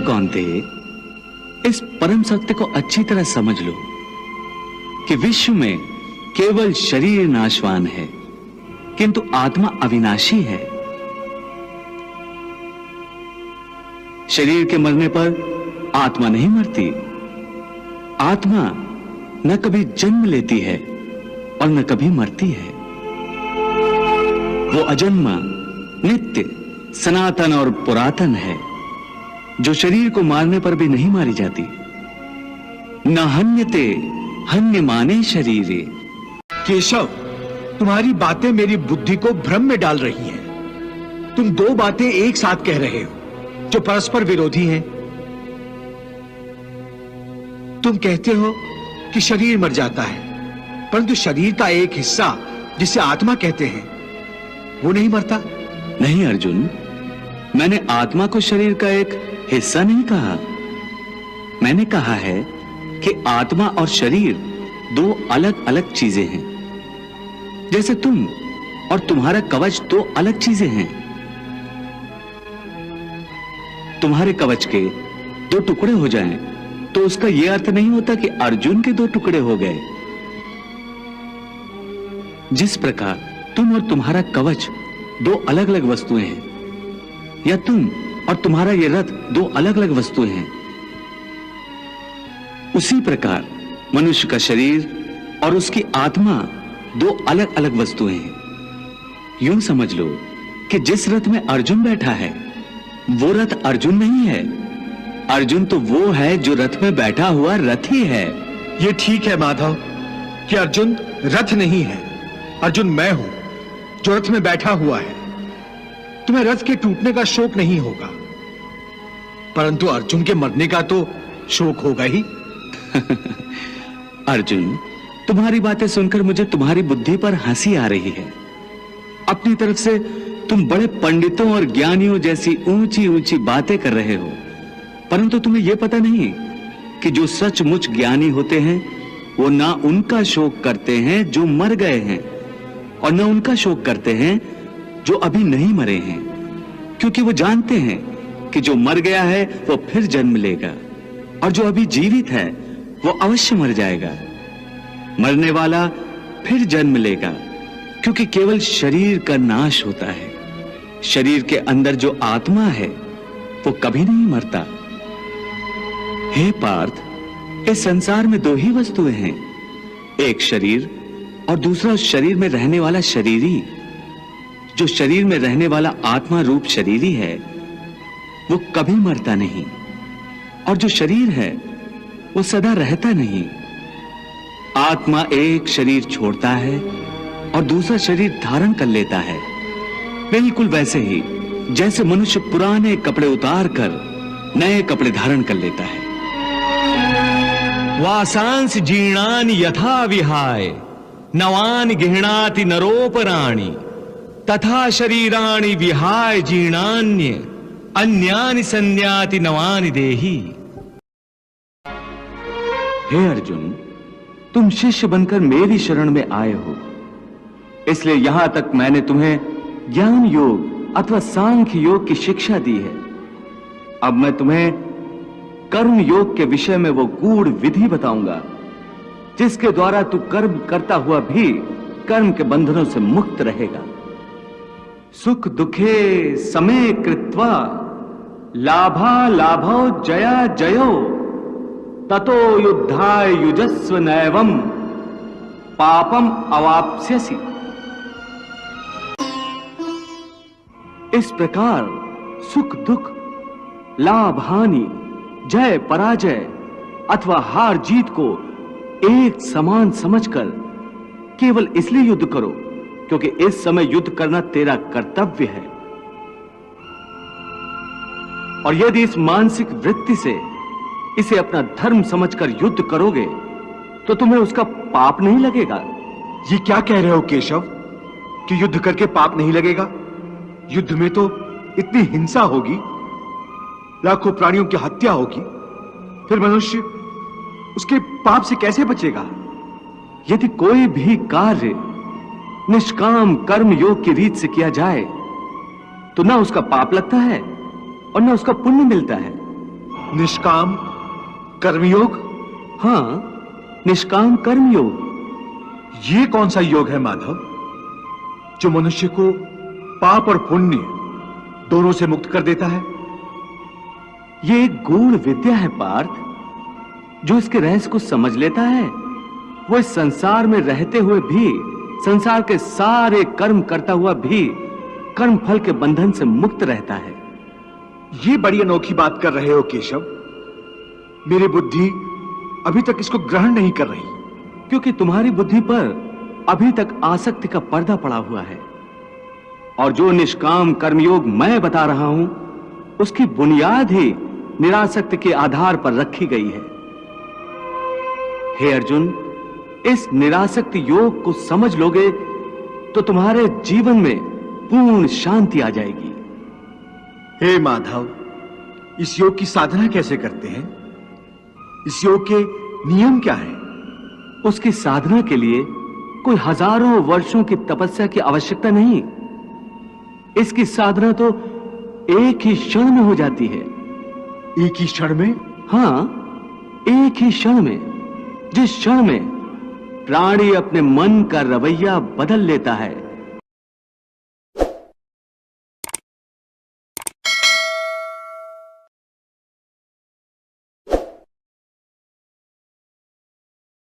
कौन्ते, इस परम सत्य को अच्छी तरह समझ लो कि विश्व में केवल शरीर नाशवान है, किंतु आत्मा अविनाशी है। शरीर के मरने पर आत्मा नहीं मरती। आत्मा न कभी जन्म लेती है और न कभी मरती है। वो अजन्मा, नित्य, सनातन और पुरातन है, जो शरीर को मारने पर भी नहीं मारी जाती। न हन्यते हन्यमाने शरीरे। केशव, तुम्हारी बातें मेरी बुद्धि को भ्रम में डाल रही हैं। तुम दो बातें एक साथ कह रहे हो जो परस्पर विरोधी हैं। तुम कहते हो कि शरीर मर जाता है, परंतु शरीर का एक हिस्सा जिसे आत्मा कहते हैं वो नहीं मरता। नहीं अर्जुन, मैंने आत्मा को शरीर का एक हिस्सा नहीं कहा। मैंने कहा है कि आत्मा और शरीर दो अलग अलग चीजें हैं। जैसे तुम और तुम्हारा कवच दो अलग चीजें हैं। तुम्हारे कवच के दो टुकड़े हो जाएं, तो उसका यह अर्थ नहीं होता कि अर्जुन के दो टुकड़े हो गए। जिस प्रकार तुम और तुम्हारा कवच दो अलग अलग वस्तुएं हैं, या तुम और तुम्हारा यह रथ दो अलग अलग वस्तुएं हैं, उसी प्रकार मनुष्य का शरीर और उसकी आत्मा दो अलग अलग वस्तुएं हैं। यूं समझ लो कि जिस रथ में अर्जुन बैठा है वो रथ अर्जुन नहीं है। अर्जुन तो वो है जो रथ में बैठा हुआ रथी है। ये ठीक है माधव कि अर्जुन रथ नहीं है। अर्जुन मैं हूं जो रथ में बैठा हुआ है। तुम्हें रथ के टूटने का शोक नहीं होगा, परंतु अर्जुन के मरने का तो शोक होगा ही। अर्जुन, तुम्हारी बातें सुनकर मुझे तुम्हारी बुद्धि पर हंसी आ रही है। अपनी तरफ से तुम बड़े पंडितों और ज्ञानियों जैसी ऊंची ऊंची बातें कर रहे हो, परंतु तुम्हें यह पता नहीं कि जो सचमुच ज्ञानी होते हैं वो ना उनका शोक करते हैं जो मर गए हैं, और न उनका शोक करते हैं जो अभी नहीं मरे हैं, क्योंकि वो जानते हैं कि जो मर गया है वो फिर जन्म लेगा, और जो अभी जीवित है वो अवश्य मर जाएगा। मरने वाला फिर जन्म लेगा, क्योंकि केवल शरीर का नाश होता है। शरीर के अंदर जो आत्मा है वो कभी नहीं मरता। हे पार्थ, इस संसार में दो ही वस्तुएं हैं, एक शरीर और दूसरा उस शरीर में रहने वाला शरीरी। जो शरीर में रहने वाला आत्मा रूप शरीरी है वो कभी मरता नहीं, और जो शरीर है वो सदा रहता नहीं। आत्मा एक शरीर छोड़ता है और दूसरा शरीर धारण कर लेता है, बिल्कुल वैसे ही जैसे मनुष्य पुराने कपड़े उतार कर नए कपड़े धारण कर लेता है। वासांस जीर्णानि यथा विहाय नवानि गृह्णाति नरोपराणि तथा शरीराणि विहाय जीर्णान्य अन्यानि संन्याति नवानि देहि। हे अर्जुन, तुम शिष्य बनकर मेरी शरण में आए हो, इसलिए यहां तक मैंने तुम्हें ज्ञान योग अथवा सांख्य योग की शिक्षा दी है। अब मैं तुम्हें कर्म योग के विषय में वो गूढ़ विधि बताऊंगा जिसके द्वारा तू कर्म करता हुआ भी कर्म के बंधनों से मुक्त रहेगा। सुख दुखे समय कृत्वा लाभा लाभो जया जयो ततो युद्धाय युजस्व नैवम पापम अवाप्स्यसि। इस प्रकार सुख दुख, लाभ हानि, जय पराजय अथवा हार जीत को एक समान समझकर केवल इसलिए युद्ध करो क्योंकि इस समय युद्ध करना तेरा कर्तव्य है। और यदि इस मानसिक वृत्ति से इसे अपना धर्म समझकर युद्ध करोगे तो तुम्हें उसका पाप नहीं लगेगा। ये क्या कह रहे हो केशव कि युद्ध करके पाप नहीं लगेगा? युद्ध में तो इतनी हिंसा होगी, लाखों प्राणियों की हत्या होगी, फिर मनुष्य उसके पाप से कैसे बचेगा? यदि कोई भी कार्य निष्काम कर्म योग की रीत से किया जाए तो ना उसका पाप लगता है और ना उसका पुण्य मिलता है। निष्काम कर्मयोग? हाँ, निष्काम कर्म योग। ये कौन सा योग है माधव जो मनुष्य को पाप और पुण्य दोनों से मुक्त कर देता है? ये एक गूढ़ विद्या है पार्थ। जो इसके रहस्य को समझ लेता है वो इस संसार में रहते हुए भी, संसार के सारे कर्म करता हुआ भी कर्म फल के बंधन से मुक्त रहता है। ये बड़ी अनोखी बात कर रहे हो केशव। मेरी बुद्धि अभी तक इसको ग्रहण नहीं कर रही। क्योंकि तुम्हारी बुद्धि पर अभी तक आसक्ति का पर्दा पड़ा हुआ है। और जो निष्काम कर्मयोग मैं बता रहा हूं उसकी बुनियाद ही निरासक्ति के आधार पर रखी गई है। हे अर्जुन, इस निरासक्ति योग को समझ लोगे तो तुम्हारे जीवन में पूर्ण शांति आ जाएगी। हे माधव, इस योग की साधना कैसे करते हैं? इस योग के नियम क्या हैं? उसकी साधना के लिए कोई हजारों वर्षों की तपस्या की आवश्यकता नहीं। इसकी साधना तो एक ही क्षण में हो जाती है। एक ही क्षण में? हाँ, एक ही क्षण में। जिस क्षण में प्राणी अपने मन का रवैया बदल लेता है